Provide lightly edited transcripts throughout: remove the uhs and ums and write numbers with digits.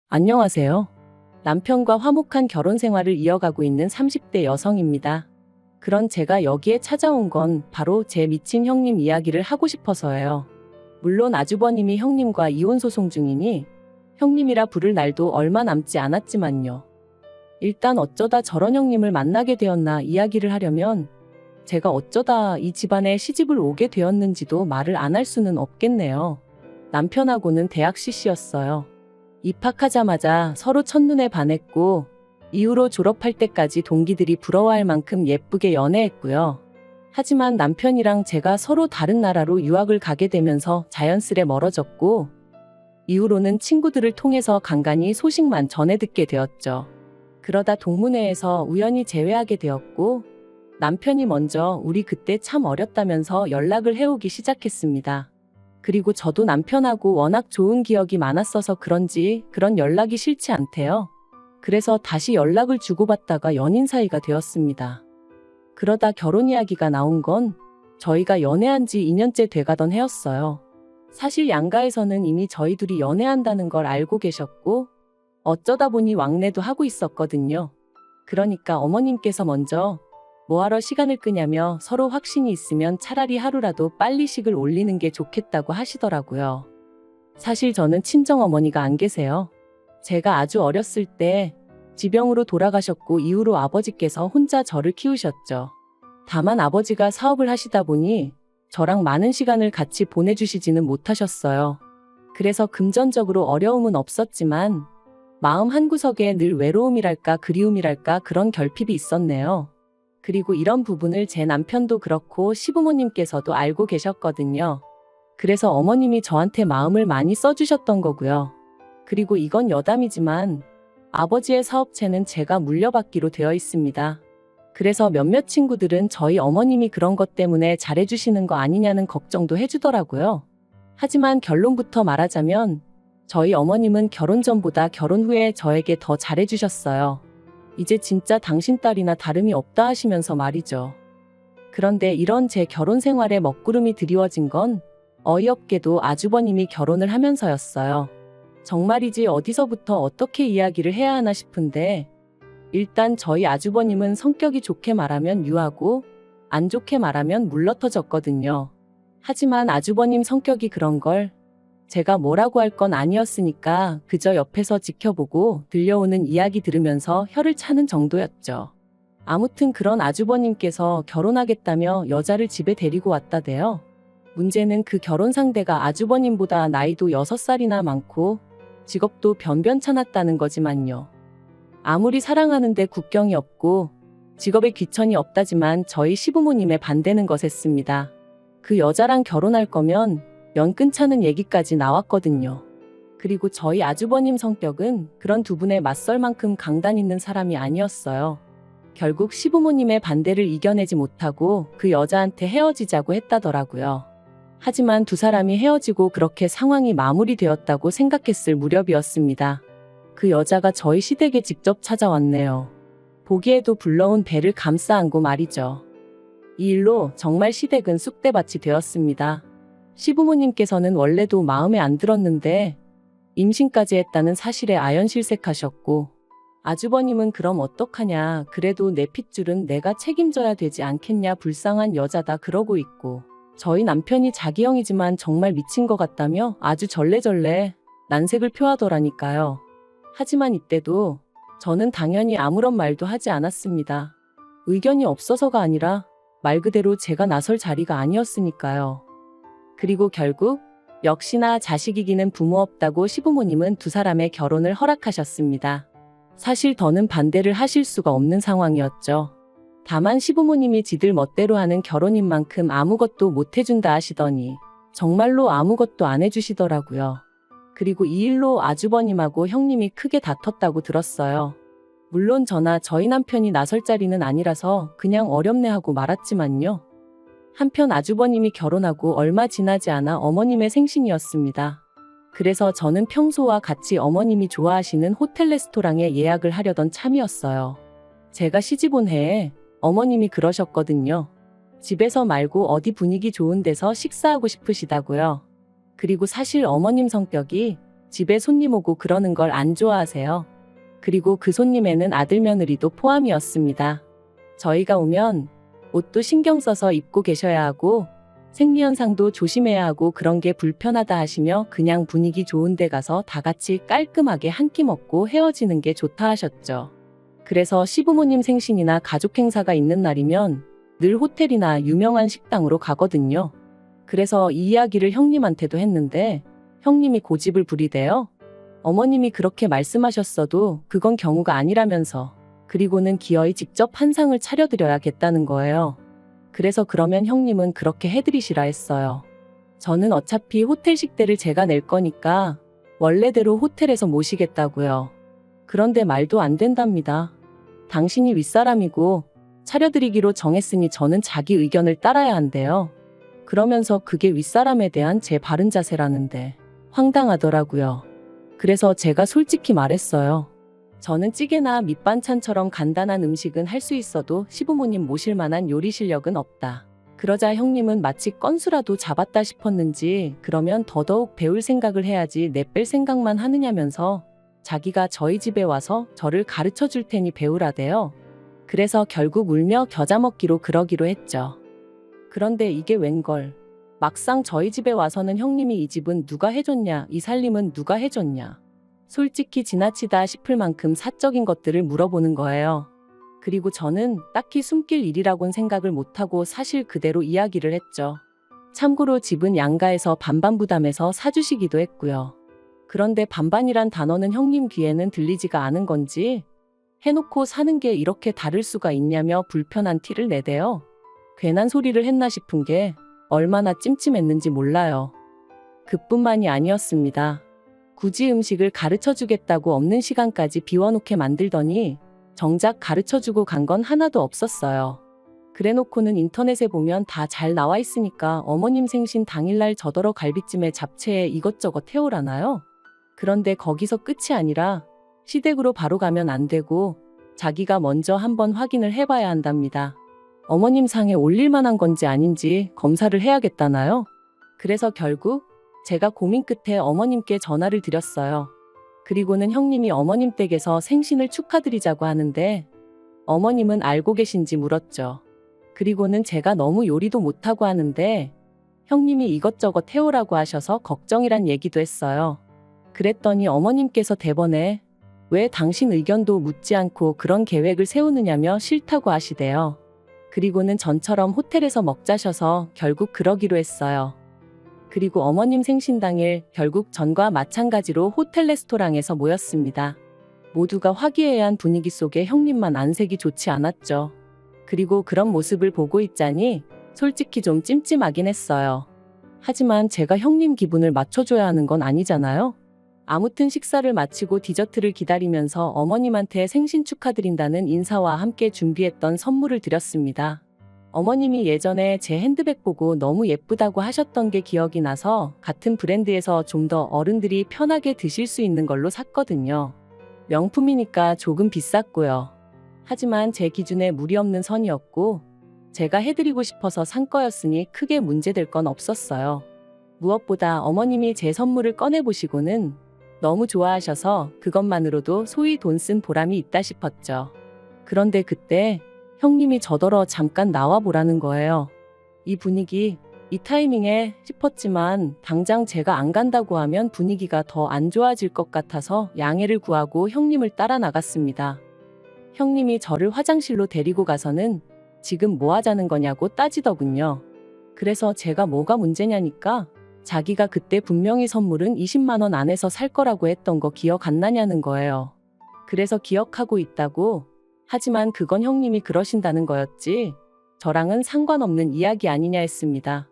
안녕하세요. 남편과 화목한 결혼 생활을 이어가고 있는 30대 여성입니다. 그런 제가 여기에 찾아온 건 바로 제 미친 형님 이야기를 하고 싶어서예요. 물론 아주버님이 형님과 이혼 소송 중이니 형님이라 부를 날도 얼마 남지 않았지만요. 일단 어쩌다 저런 형님을 만나게 되었나 이야기를 하려면 제가 어쩌다 이 집안에 시집을 오게 되었는지도 말을 안 할 수는 없겠네요. 남편하고는 대학 CC였어요. 입학하자마자 서로 첫눈에 반했고 이후로 졸업할 때까지 동기들이 부러워할 만큼 예쁘게 연애했고요. 하지만 남편이랑 제가 서로 다른 나라로 유학을 가게 되면서 자연스레 멀어졌고 이후로는 친구들을 통해서 간간히 소식만 전해 듣게 되었죠. 그러다 동문회에서 우연히 재회하게 되었고 남편이 먼저 우리 그때 참 어렸다면서 연락을 해오기 시작했습니다. 그리고 저도 남편하고 워낙 좋은 기억이 많았어서 그런지 그런 연락이 싫지 않대요. 그래서 다시 연락을 주고받다가 연인 사이가 되었습니다. 그러다 결혼 이야기가 나온 건 저희가 연애한 지 2년째 돼가던 해였어요. 사실 양가에서는 이미 저희 둘이 연애한다는 걸 알고 계셨고 어쩌다 보니 왕래도 하고 있었거든요. 그러니까 어머님께서 먼저 뭐하러 시간을 끄냐며 서로 확신이 있으면 차라리 하루라도 빨리 식을 올리는 게 좋겠다고 하시더라고요. 사실 저는 친정어머니가 안 계세요. 제가 아주 어렸을 때 지병으로 돌아가셨고 이후로 아버지께서 혼자 저를 키우셨죠. 다만 아버지가 사업을 하시다 보니 저랑 많은 시간을 같이 보내주시지는 못하셨어요. 그래서 금전적으로 어려움은 없었지만 마음 한구석에 늘 외로움이랄까 그리움이랄까 그런 결핍이 있었네요. 그리고 이런 부분을 제 남편도 그렇고 시부모님께서도 알고 계셨거든요. 그래서 어머님이 저한테 마음을 많이 써주셨던 거고요. 그리고 이건 여담이지만 아버지의 사업체는 제가 물려받기로 되어 있습니다. 그래서 몇몇 친구들은 저희 어머님이 그런 것 때문에 잘해주시는 거 아니냐는 걱정도 해주더라고요. 하지만 결론부터 말하자면 저희 어머님은 결혼 전보다 결혼 후에 저에게 더 잘해주셨어요. 이제 진짜 당신 딸이나 다름이 없다 하시면서 말이죠. 그런데 이런 제 결혼 생활에 먹구름이 드리워진 건 어이없게도 아주버님이 결혼을 하면서였어요. 정말이지 어디서부터 어떻게 이야기를 해야 하나 싶은데 일단 저희 아주버님은 성격이 좋게 말하면 유하고 안 좋게 말하면 물러터졌거든요. 하지만 아주버님 성격이 그런 걸 제가 뭐라고 할 건 아니었으니까 그저 옆에서 지켜보고 들려오는 이야기 들으면서 혀를 차는 정도였죠. 아무튼 그런 아주버님께서 결혼하겠다며 여자를 집에 데리고 왔다대요. 문제는 그 결혼 상대가 아주버님보다 나이도 6살이나 많고 직업도 변변찮았다는 거지만요. 아무리 사랑하는데 국경이 없고 직업에 귀천이 없다지만 저희 시부모님의 반대는 거셌습니다. 그 여자랑 결혼할 거면 연 끊자는 얘기까지 나왔거든요. 그리고 저희 아주버님 성격은 그런 두 분에 맞설 만큼 강단 있는 사람이 아니었어요. 결국 시부모님의 반대를 이겨내지 못하고 그 여자한테 헤어지자고 했다더라고요. 하지만 두 사람이 헤어지고 그렇게 상황이 마무리되었다고 생각했을 무렵이었습니다. 그 여자가 저희 시댁에 직접 찾아왔네요. 보기에도 불러온 배를 감싸 안고 말이죠. 이 일로 정말 시댁은 쑥대밭이 되었습니다. 시부모님께서는 원래도 마음에 안 들었는데 임신까지 했다는 사실에 아연실색하셨고 아주버님은 그럼 어떡하냐 그래도 내 핏줄은 내가 책임져야 되지 않겠냐 불쌍한 여자다 그러고 있고 저희 남편이 자기 형이지만 정말 미친 것 같다며 아주 절레절레 난색을 표하더라니까요. 하지만 이때도 저는 당연히 아무런 말도 하지 않았습니다. 의견이 없어서가 아니라 말 그대로 제가 나설 자리가 아니었으니까요. 그리고 결국 역시나 자식 이기는 부모 없다고 시부모님은 두 사람의 결혼을 허락하셨습니다. 사실 더는 반대를 하실 수가 없는 상황이었죠. 다만 시부모님이 지들 멋대로 하는 결혼인 만큼 아무것도 못 해준다 하시더니 정말로 아무것도 안 해주시더라고요. 그리고 이 일로 아주버님하고 형님이 크게 다퉜다고 들었어요. 물론 저나 저희 남편이 나설 자리는 아니라서 그냥 어렵네 하고 말았지만요. 한편 아주버님이 결혼하고 얼마 지나지 않아 어머님의 생신이었습니다. 그래서 저는 평소와 같이 어머님이 좋아하시는 호텔 레스토랑에 예약을 하려던 참이었어요. 제가 시집 온 해에 어머님이 그러셨거든요. 집에서 말고 어디 분위기 좋은 데서 식사하고 싶으시다고요. 그리고 사실 어머님 성격이 집에 손님 오고 그러는 걸 안 좋아하세요. 그리고 그 손님에는 아들 며느리도 포함이었습니다. 저희가 오면 옷도 신경 써서 입고 계셔야 하고 생리현상도 조심해야 하고 그런 게 불편하다 하시며 그냥 분위기 좋은 데 가서 다 같이 깔끔하게 한 끼 먹고 헤어지는 게 좋다 하셨죠. 그래서 시부모님 생신이나 가족 행사가 있는 날이면 늘 호텔이나 유명한 식당으로 가거든요. 그래서 이 이야기를 형님한테도 했는데 형님이 고집을 부리대요. 어머님이 그렇게 말씀하셨어도 그건 경우가 아니라면서 그리고는 기어이 직접 한상을 차려드려야겠다는 거예요. 그래서 그러면 형님은 그렇게 해드리시라 했어요. 저는 어차피 호텔 식대를 제가 낼 거니까 원래대로 호텔에서 모시겠다고요. 그런데 말도 안 된답니다. 당신이 윗사람이고 차려드리기로 정했으니 저는 자기 의견을 따라야 한대요. 그러면서 그게 윗사람에 대한 제 바른 자세라는데 황당하더라고요. 그래서 제가 솔직히 말했어요. 저는 찌개나 밑반찬처럼 간단한 음식은 할 수 있어도 시부모님 모실 만한 요리 실력은 없다. 그러자 형님은 마치 건수라도 잡았다 싶었는지 그러면 더더욱 배울 생각을 해야지 내뺄 생각만 하느냐면서 자기가 저희 집에 와서 저를 가르쳐 줄 테니 배우라대요. 그래서 결국 울며 겨자 먹기로 그러기로 했죠. 그런데 이게 웬걸. 막상 저희 집에 와서는 형님이 이 집은 누가 해줬냐, 이 살림은 누가 해줬냐. 솔직히 지나치다 싶을 만큼 사적인 것들을 물어보는 거예요. 그리고 저는 딱히 숨길 일이라곤 생각을 못하고 사실 그대로 이야기를 했죠. 참고로 집은 양가에서 반반 부담해서 사주시기도 했고요. 그런데 반반이란 단어는 형님 귀에는 들리지가 않은 건지 해놓고 사는 게 이렇게 다를 수가 있냐며 불편한 티를 내대요. 괜한 소리를 했나 싶은 게 얼마나 찜찜했는지 몰라요. 그뿐만이 아니었습니다. 굳이 음식을 가르쳐주겠다고 없는 시간까지 비워놓게 만들더니 정작 가르쳐주고 간 건 하나도 없었어요. 그래놓고는 인터넷에 보면 다 잘 나와 있으니까 어머님 생신 당일날 저더러 갈비찜에 잡채에 이것저것 해오라나요? 그런데 거기서 끝이 아니라 시댁으로 바로 가면 안 되고 자기가 먼저 한번 확인을 해봐야 한답니다. 어머님 상에 올릴 만한 건지 아닌지 검사를 해야겠다나요? 그래서 결국 제가 고민 끝에 어머님께 전화를 드렸어요. 그리고는 형님이 어머님 댁에서 생신을 축하드리자고 하는데 어머님은 알고 계신지 물었죠. 그리고는 제가 너무 요리도 못하고 하는데 형님이 이것저것 해오라고 하셔서 걱정이란 얘기도 했어요. 그랬더니 어머님께서 대번에 왜 당신 의견도 묻지 않고 그런 계획을 세우느냐며 싫다고 하시대요. 그리고는 전처럼 호텔에서 먹자셔서 결국 그러기로 했어요. 그리고 어머님 생신 당일 결국 전과 마찬가지로 호텔 레스토랑에서 모였습니다. 모두가 화기애애한 분위기 속에 형님만 안색이 좋지 않았죠. 그리고 그런 모습을 보고 있자니 솔직히 좀 찜찜하긴 했어요. 하지만 제가 형님 기분을 맞춰줘야 하는 건 아니잖아요. 아무튼 식사를 마치고 디저트를 기다리면서 어머님한테 생신 축하드린다는 인사와 함께 준비했던 선물을 드렸습니다. 어머님이 예전에 제 핸드백 보고 너무 예쁘다고 하셨던 게 기억이 나서 같은 브랜드에서 좀 더 어른들이 편하게 드실 수 있는 걸로 샀거든요. 명품이니까 조금 비쌌고요. 하지만 제 기준에 무리 없는 선이었고 제가 해드리고 싶어서 산 거였으니 크게 문제될 건 없었어요. 무엇보다 어머님이 제 선물을 꺼내보시고는 너무 좋아하셔서 그것만으로도 소위 돈 쓴 보람이 있다 싶었죠. 그런데 그때 형님이 저더러 잠깐 나와보라는 거예요. 이 분위기, 이 타이밍에 싶었지만 당장 제가 안 간다고 하면 분위기가 더 안 좋아질 것 같아서 양해를 구하고 형님을 따라 나갔습니다. 형님이 저를 화장실로 데리고 가서는 지금 뭐 하자는 거냐고 따지더군요. 그래서 제가 뭐가 문제냐니까 자기가 그때 분명히 선물은 20만 원 안에서 살 거라고 했던 거 기억 안 나냐는 거예요. 그래서 기억하고 있다고. 하지만 그건 형님이 그러신다는 거였지 저랑은 상관없는 이야기 아니냐 했습니다.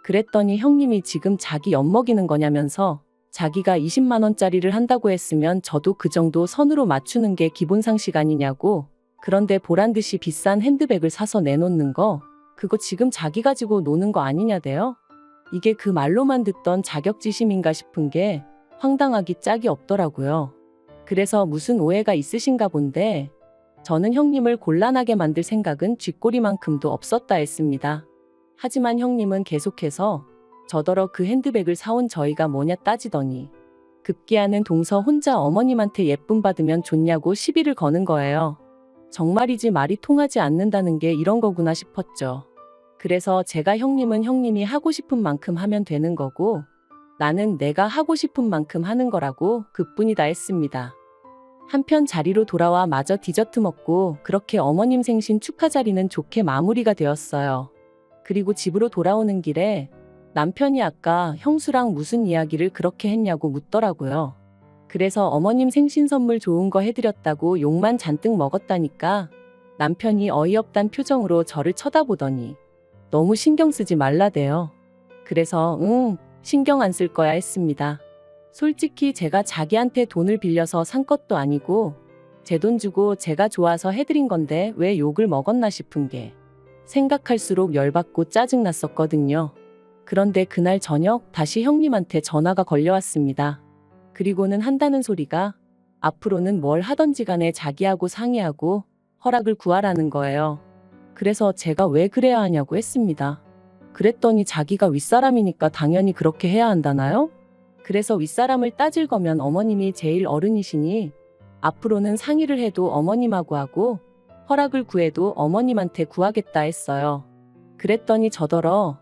그랬더니 형님이 지금 자기 엿먹이는 거냐면서 자기가 20만 원짜리를 한다고 했으면 저도 그 정도 선으로 맞추는 게 기본 상식 아니냐고. 그런데 보란듯이 비싼 핸드백을 사서 내놓는 거 그거 지금 자기 가지고 노는 거 아니냐대요. 이게 그 말로만 듣던 자격지심인가 싶은 게 황당하기 짝이 없더라고요. 그래서 무슨 오해가 있으신가 본데 저는 형님을 곤란하게 만들 생각은 쥐꼬리만큼도 없었다 했습니다. 하지만 형님은 계속해서 저더러 그 핸드백을 사온 저희가 뭐냐 따지더니 급기야는 동서 혼자 어머님한테 예쁨 받으면 좋냐고 시비를 거는 거예요. 정말이지 말이 통하지 않는다는 게 이런 거구나 싶었죠. 그래서 제가 형님은 형님이 하고 싶은 만큼 하면 되는 거고 나는 내가 하고 싶은 만큼 하는 거라고 그뿐이다 했습니다. 한편 자리로 돌아와 마저 디저트 먹고 그렇게 어머님 생신 축하 자리는 좋게 마무리가 되었어요. 그리고 집으로 돌아오는 길에 남편이 아까 형수랑 무슨 이야기를 그렇게 했냐고 묻더라고요. 그래서 어머님 생신 선물 좋은 거 해드렸다고 욕만 잔뜩 먹었다니까 남편이 어이없단 표정으로 저를 쳐다보더니 너무 신경 쓰지 말라대요. 그래서 신경 안 쓸 거야 했습니다. 솔직히 제가 자기한테 돈을 빌려서 산 것도 아니고 제 돈 주고 제가 좋아서 해드린 건데 왜 욕을 먹었나 싶은 게 생각할수록 열받고 짜증났었거든요. 그런데 그날 저녁 다시 형님한테 전화가 걸려왔습니다. 그리고는 한다는 소리가 앞으로는 뭘 하던지 간에 자기하고 상의하고 허락을 구하라는 거예요. 그래서 제가 왜 그래야 하냐고 했습니다. 그랬더니 자기가 윗사람이니까 당연히 그렇게 해야 한다나요? 그래서 윗사람을 따질 거면 어머님이 제일 어른이시니 앞으로는 상의를 해도 어머님하고 하고 허락을 구해도 어머님한테 구하겠다 했어요. 그랬더니 저더러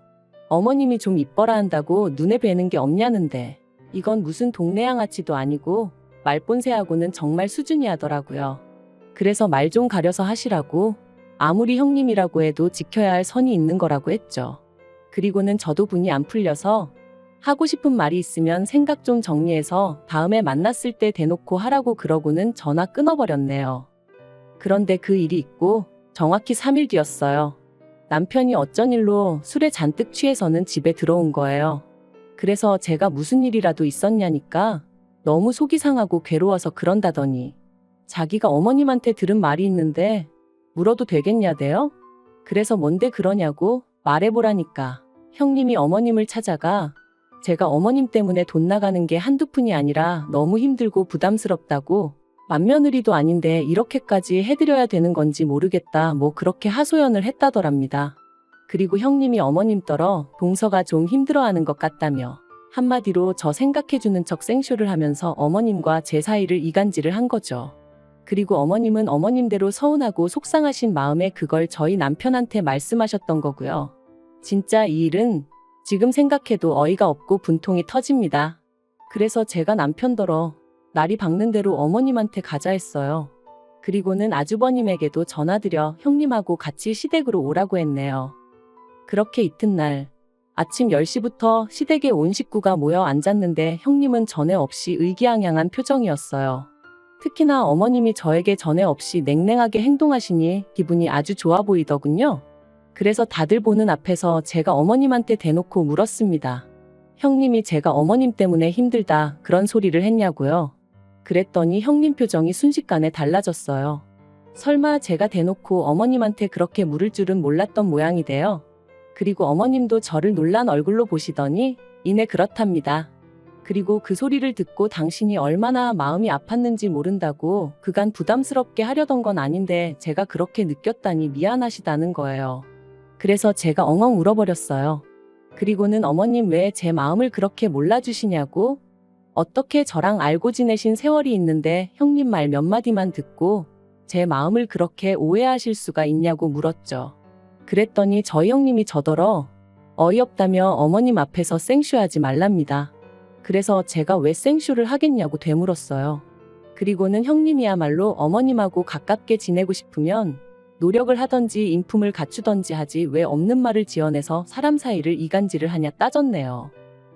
어머님이 좀 이뻐라 한다고 눈에 뵈는 게 없냐는데 이건 무슨 동네 양아치도 아니고 말본새하고는 정말 수준이 하더라고요. 그래서 말 좀 가려서 하시라고 아무리 형님이라고 해도 지켜야 할 선이 있는 거라고 했죠. 그리고는 저도 분이 안 풀려서 하고 싶은 말이 있으면 생각 좀 정리해서 다음에 만났을 때 대놓고 하라고 그러고는 전화 끊어버렸네요. 그런데 그 일이 있고 정확히 3일 뒤였어요. 남편이 어쩐 일로 술에 잔뜩 취해서는 집에 들어온 거예요. 그래서 제가 무슨 일이라도 있었냐니까 너무 속이 상하고 괴로워서 그런다더니 자기가 어머님한테 들은 말이 있는데 물어도 되겠냐대요? 그래서 뭔데 그러냐고 말해보라니까 형님이 어머님을 찾아가 제가 어머님 때문에 돈 나가는 게 한두 푼이 아니라 너무 힘들고 부담스럽다고 맏며느리도 아닌데 이렇게까지 해드려야 되는 건지 모르겠다 뭐 그렇게 하소연을 했다더랍니다. 그리고 형님이 어머님더러 동서가 좀 힘들어하는 것 같다며 한마디로 저 생각해주는 척 생쇼를 하면서 어머님과 제 사이를 이간질을 한 거죠. 그리고 어머님은 어머님대로 서운하고 속상하신 마음에 그걸 저희 남편한테 말씀하셨던 거고요. 진짜 이 일은 지금 생각해도 어이가 없고 분통이 터집니다. 그래서 제가 남편더러 날이 밝는 대로 어머님한테 가자 했어요. 그리고는 아주버님에게도 전화드려 형님하고 같이 시댁으로 오라고 했네요. 그렇게 이튿날 아침 10시부터 시댁에 온 식구가 모여 앉았는데 형님은 전에 없이 의기양양한 표정이었어요. 특히나 어머님이 저에게 전에 없이 냉랭하게 행동하시니 기분이 아주 좋아 보이더군요. 그래서 다들 보는 앞에서 제가 어머님한테 대놓고 물었습니다. 형님이 제가 어머님 때문에 힘들다 그런 소리를 했냐고요. 그랬더니 형님 표정이 순식간에 달라졌어요. 설마 제가 대놓고 어머님한테 그렇게 물을 줄은 몰랐던 모양이대요. 그리고 어머님도 저를 놀란 얼굴로 보시더니 이내 그렇답니다. 그리고 그 소리를 듣고 당신이 얼마나 마음이 아팠는지 모른다고 그간 부담스럽게 하려던 건 아닌데 제가 그렇게 느꼈다니 미안하시다는 거예요. 그래서 제가 엉엉 울어버렸어요. 그리고는 어머님 왜 제 마음을 그렇게 몰라주시냐고 어떻게 저랑 알고 지내신 세월이 있는데 형님 말 몇 마디만 듣고 제 마음을 그렇게 오해하실 수가 있냐고 물었죠. 그랬더니 저희 형님이 저더러 어이없다며 어머님 앞에서 생쇼하지 말랍니다. 그래서 제가 왜 생쇼를 하겠냐고 되물었어요. 그리고는 형님이야말로 어머님하고 가깝게 지내고 싶으면 노력을 하던지 인품을 갖추던지 하지 왜 없는 말을 지어내서 사람 사이를 이간질을 하냐 따졌네요.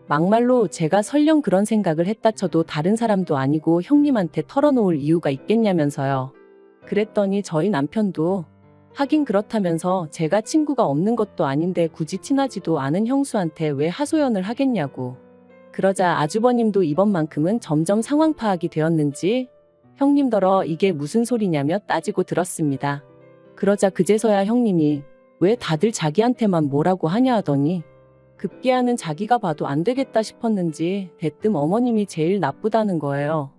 막말로 제가 설령 그런 생각을 했다 쳐도 다른 사람도 아니고 형님한테 털어놓을 이유가 있겠냐면서요. 그랬더니 저희 남편도 하긴 그렇다면서 제가 친구가 없는 것도 아닌데 굳이 친하지도 않은 형수한테 왜 하소연을 하겠냐고. 그러자 아주버님도 이번만큼은 점점 상황 파악이 되었는지 형님더러 이게 무슨 소리냐며 따지고 들었습니다. 그러자 그제서야 형님이 왜 다들 자기한테만 뭐라고 하냐 하더니 급기야는 자기가 봐도 안 되겠다 싶었는지 대뜸 어머님이 제일 나쁘다는 거예요.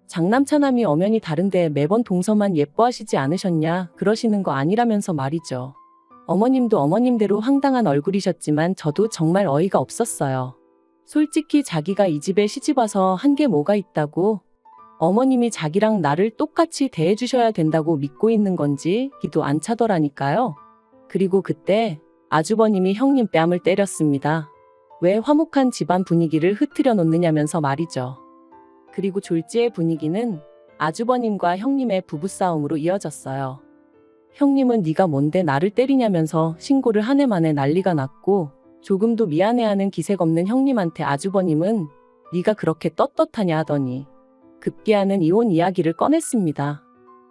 장남차남이 엄연히 다른데 매번 동서만 예뻐하시지 않으셨냐 그러시는 거 아니라면서 말이죠. 어머님도 어머님대로 황당한 얼굴이셨지만 저도 정말 어이가 없었어요. 솔직히 자기가 이 집에 시집와서 한 게 뭐가 있다고? 어머님이 자기랑 나를 똑같이 대해주셔야 된다고 믿고 있는 건지 기도 안 차더라니까요. 그리고 그때 아주버님이 형님 뺨을 때렸습니다. 왜 화목한 집안 분위기를 흐트려 놓느냐면서 말이죠. 그리고 졸지의 분위기는 아주버님과 형님의 부부싸움으로 이어졌어요. 형님은 네가 뭔데 나를 때리냐면서 신고를 한 해 만에 난리가 났고, 조금도 미안해하는 기색 없는 형님한테 아주버님은 네가 그렇게 떳떳하냐 하더니 급기야는 이혼 이야기를 꺼냈습니다.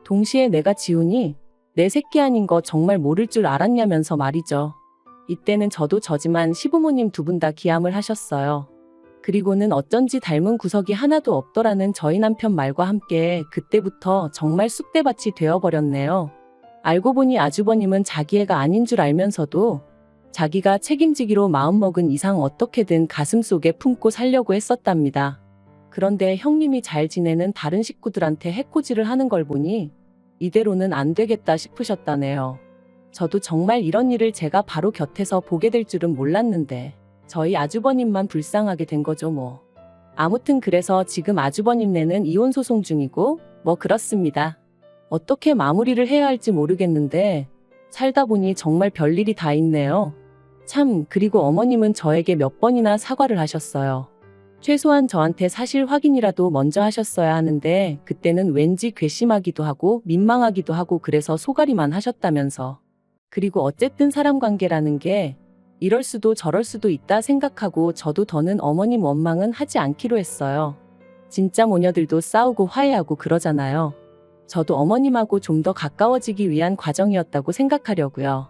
동시에 내가 지훈이 내 새끼 아닌 거 정말 모를 줄 알았냐면서 말이죠. 이때는 저도 저지만 시부모님 두 분 다 기함을 하셨어요. 그리고는 어쩐지 닮은 구석이 하나도 없더라는 저희 남편 말과 함께 그때부터 정말 쑥대밭이 되어버렸네요. 알고 보니 아주버님은 자기 애가 아닌 줄 알면서도 자기가 책임지기로 마음먹은 이상 어떻게든 가슴속에 품고 살려고 했었답니다. 그런데 형님이 잘 지내는 다른 식구들한테 해코지를 하는 걸 보니 이대로는 안 되겠다 싶으셨다네요. 저도 정말 이런 일을 제가 바로 곁에서 보게 될 줄은 몰랐는데 저희 아주버님만 불쌍하게 된 거죠 뭐. 아무튼 그래서 지금 아주버님네는 이혼 소송 중이고 뭐 그렇습니다. 어떻게 마무리를 해야 할지 모르겠는데 살다 보니 정말 별일이 다 있네요. 참, 그리고 어머님은 저에게 몇 번이나 사과를 하셨어요. 최소한 저한테 사실 확인이라도 먼저 하셨어야 하는데 그때는 왠지 괘씸하기도 하고 민망하기도 하고 그래서 소가리만 하셨다면서. 그리고 어쨌든 사람 관계라는 게 이럴 수도 저럴 수도 있다 생각하고 저도 더는 어머님 원망은 하지 않기로 했어요. 진짜 모녀들도 싸우고 화해하고 그러잖아요. 저도 어머님하고 좀 더 가까워지기 위한 과정이었다고 생각하려고요.